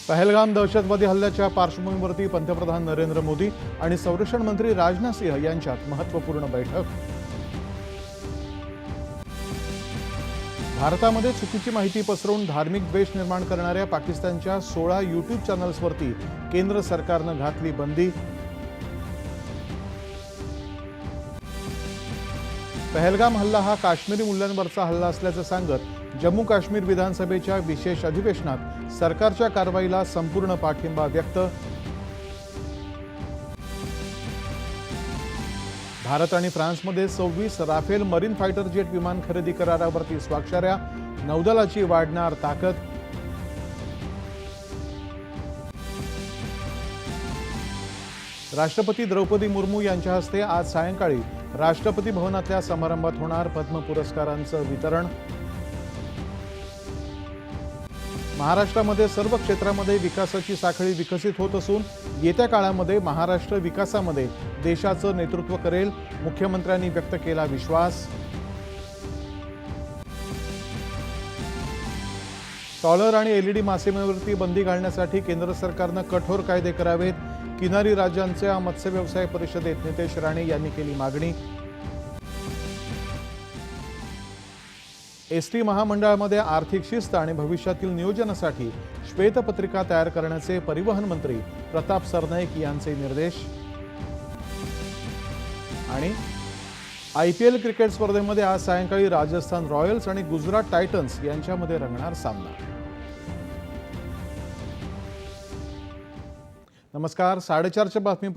पहलगाम दहशतवादी हल्ल्याच्या पार्श्वभूमीवरती पंतप्रधान नरेंद्र मोदी आणि संरक्षण मंत्री राजनाथ सिंह यांच्यात महत्त्वपूर्ण बैठक। भारतामध्ये चुकीची माहिती पसरवून धार्मिक द्वेष निर्माण करणाऱ्या पाकिस्तानच्या 16 यूट्यूब चॅनल्सवरती केंद्र सरकारने घातली बंदी। पहलगाम हल्ला हा काश्मीरी मूल्यांवरचा हल्ला असल्याचं सांगत जम्मू काश्मीर विधानसभेच्या विशेष अधिवेशनात सरकारच्या कारवाईला संपूर्ण पाठिंबा व्यक्त। भारत आणि फ्रान्समध्ये 26 राफेल मरीन फायटर जेट विमान खरेदी करारावरती स्वाक्षऱ्या, नौदलाची वाढणार ताकद। राष्ट्रपती द्रौपदी मुर्मू यांच्या हस्ते आज सायंकाळी राष्ट्रपती भवनातल्या समारंभात होणार पद्म पुरस्कारांचं वितरण। महाराष्ट्रामध्ये सर्व क्षेत्रामध्ये विकासाची साखळी विकसित होत असून येत्या काळामध्ये महाराष्ट्र विकासामध्ये देशाचं नेतृत्व करेल, मुख्यमंत्र्यांनी व्यक्त केला विश्वास। ट्रॉलर आणि एलईडी मासेमारीवरती बंदी घालण्यासाठी केंद्र सरकारने कठोर कायदे करावेत, किनारी राज्यांच्या मत्स्य व्यवसाय परिषदेत नितेश राणे यांनी केली मागणी। एसटी महामंडळामध्ये आर्थिक शिस्त आणि भविष्यातील नियोजनासाठी श्वेतपत्रिका तयार करण्याचे परिवहन मंत्री प्रताप सरनाईक यांचे निर्देश। आणि आयपीएल क्रिकेट स्पर्धेमध्ये आज सायंकाळी राजस्थान रॉयल्स आणि गुजरात टायटन्स यांच्यामध्ये रंगणार सामना। नमस्कार, 4:30च्या बातमी